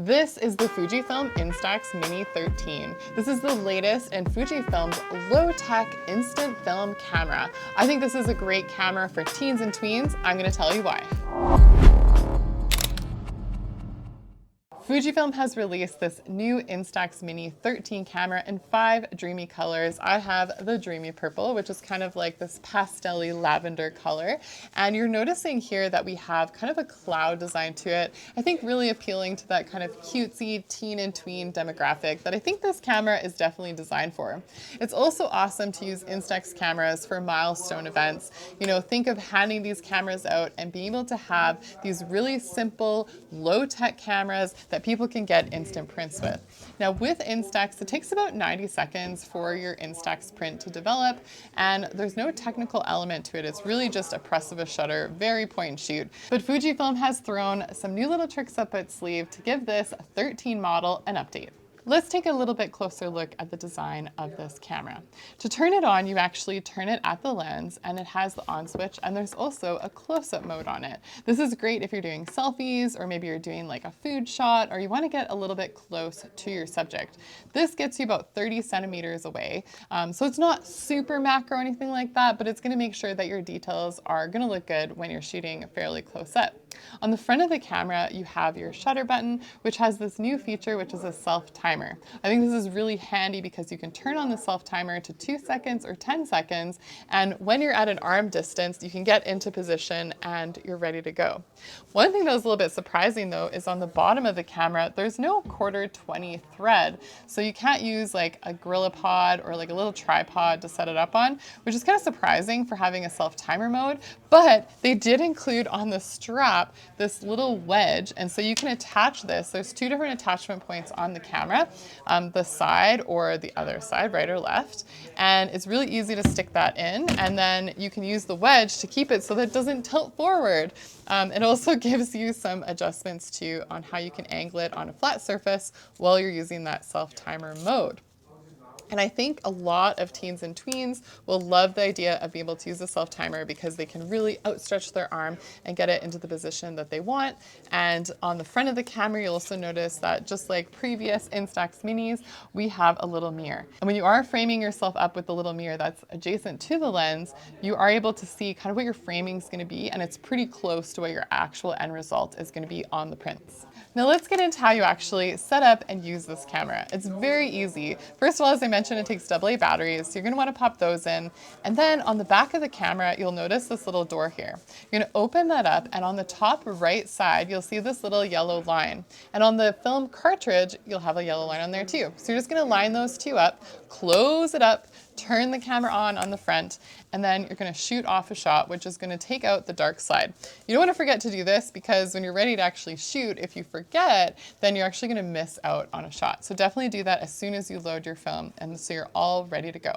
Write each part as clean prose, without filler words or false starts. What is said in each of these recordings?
This is the Fujifilm Instax Mini 13. This is the latest in Fujifilm's low-tech instant film camera. I think this is a great camera for teens and tweens. I'm going to tell you why. Fujifilm has released this new Instax Mini 13 camera in 5 dreamy colors. I have the dreamy purple, which is kind of like this pastel-y lavender color. And you're noticing here that we have kind of a cloud design to it. I think really appealing to that kind of cutesy teen and tween demographic that I think this camera is definitely designed for. It's also awesome to use Instax cameras for milestone events. You know, think of handing these cameras out and being able to have these really simple, low-tech cameras that people can get instant prints with. Now with Instax, it takes about 90 seconds for your Instax print to develop, and there's no technical element to it. It's really just a press of a shutter, very point and shoot. But Fujifilm has thrown some new little tricks up its sleeve to give this 13 model an update. Let's take a little bit closer look at the design of this camera. To turn it on, you actually turn it at the lens and it has the on switch, and there's also a close-up mode on it. This is great if you're doing selfies or maybe you're doing like a food shot or you want to get a little bit close to your subject. This gets you about 30 centimeters away. So it's not super macro or anything like that, but it's going to make sure that your details are going to look good when you're shooting fairly close up. On the front of the camera, you have your shutter button, which has this new feature, which is a self-timer. I think this is really handy because you can turn on the self-timer to 2 seconds or 10 seconds, and when you're at an arm distance, you can get into position and you're ready to go. One thing that was a little bit surprising though is on the bottom of the camera, there's no 1/4-20 thread, so you can't use like a GorillaPod or like a little tripod to set it up on, which is kind of surprising for having a self-timer mode, but they did include on the strap this little wedge, and so you can attach this. There's 2 different attachment points on the camera, the side or the other side, right or left, and it's really easy to stick that in, and then you can use the wedge to keep it so that it doesn't tilt forward. It also gives you some adjustments too on how you can angle it on a flat surface while you're using that self-timer mode. And I think a lot of teens and tweens will love the idea of being able to use a self-timer because they can really outstretch their arm and get it into the position that they want. And on the front of the camera, you'll also notice that just like previous Instax Minis, we have a little mirror. And when you are framing yourself up with the little mirror that's adjacent to the lens, you are able to see kind of what your framing is going to be, and it's pretty close to what your actual end result is going to be on the prints. Now let's get into how you actually set up and use this camera. It's very easy. First of all, as I mentioned, it takes AA batteries, so you're going to want to pop those in. And then on the back of the camera, you'll notice this little door here. You're going to open that up, and on the top right side, you'll see this little yellow line. And on the film cartridge, you'll have a yellow line on there too. So you're just going to line those 2 up, close it up, turn the camera on the front, and then you're going to shoot off a shot, which is going to take out the dark side. You don't want to forget to do this because when you're ready to actually shoot, if you forget, then you're actually going to miss out on a shot. So definitely do that as soon as you load your film, and so you're all ready to go.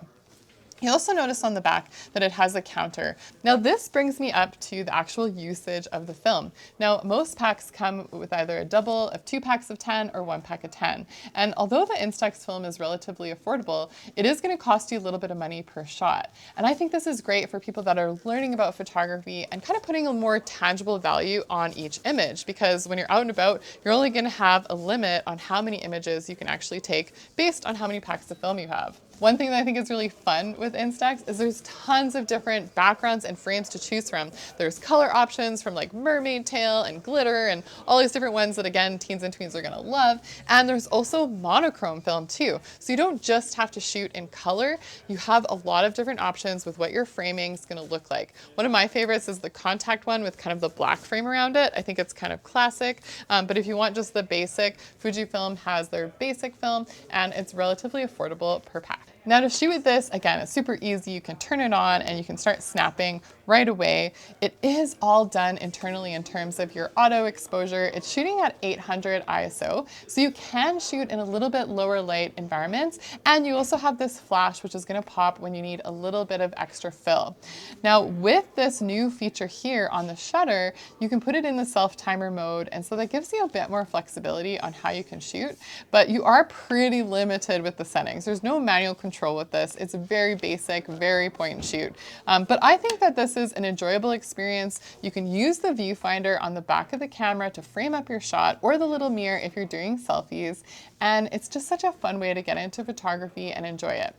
You also notice on the back that it has a counter. Now this brings me up to the actual usage of the film. Now most packs come with either a double of 2 packs of 10 or 1 pack of 10. And although the Instax film is relatively affordable, it is going to cost you a little bit of money per shot. And I think this is great for people that are learning about photography and kind of putting a more tangible value on each image, because when you're out and about, you're only going to have a limit on how many images you can actually take based on how many packs of film you have. One thing that I think is really fun with Instax is there's tons of different backgrounds and frames to choose from. There's color options from like mermaid tail and glitter and all these different ones that again, teens and tweens are gonna love. And there's also monochrome film too. So you don't just have to shoot in color. You have a lot of different options with what your framing is gonna look like. One of my favorites is the contact one with kind of the black frame around it. I think it's kind of classic, but if you want just the basic, Fujifilm has their basic film and it's relatively affordable per pack. Now to shoot with this, again, it's super easy. You can turn it on and you can start snapping right away. It is all done internally in terms of your auto exposure. It's shooting at 800 ISO, so you can shoot in a little bit lower light environments. And you also have this flash, which is gonna pop when you need a little bit of extra fill. Now with this new feature here on the shutter, you can put it in the self-timer mode, and so that gives you a bit more flexibility on how you can shoot, but you are pretty limited with the settings. There's no manual control with this. It's very basic, very point and shoot. But I think that this this is an enjoyable experience. You can use the viewfinder on the back of the camera to frame up your shot, or the little mirror if you're doing selfies. And it's just such a fun way to get into photography and enjoy it.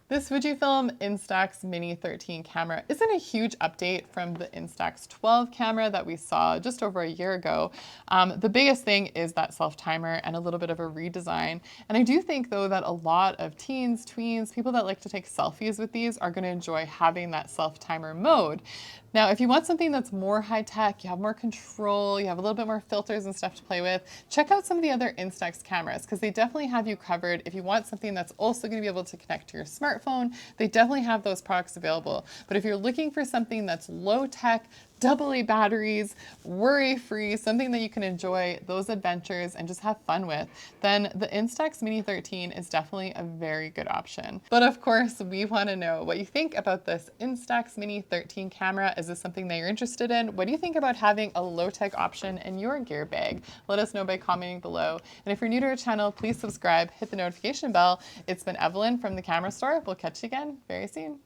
This Fujifilm Instax Mini 13 camera isn't a huge update from the Instax 12 camera that we saw just over a year ago. The biggest thing is that self-timer and a little bit of a redesign. And I do think though that a lot of teens, tweens, people that like to take selfies with these are going to enjoy having that self-timer mode. Now, if you want something that's more high tech, you have more control, you have a little bit more filters and stuff to play with, check out some of the other Instax cameras because they definitely have you covered. If you want something that's also going to be able to connect to your smartphone, they definitely have those products available. But if you're looking for something that's low tech, AA batteries, worry-free, something that you can enjoy those adventures and just have fun with, then the Instax Mini 13 is definitely a very good option. But of course, we want to know what you think about this Instax Mini 13 camera. Is this something that you're interested in? What do you think about having a low-tech option in your gear bag? Let us know by commenting below. And if you're new to our channel, please subscribe, hit the notification bell. It's been Evelyn from the Camera Store. We'll catch you again very soon.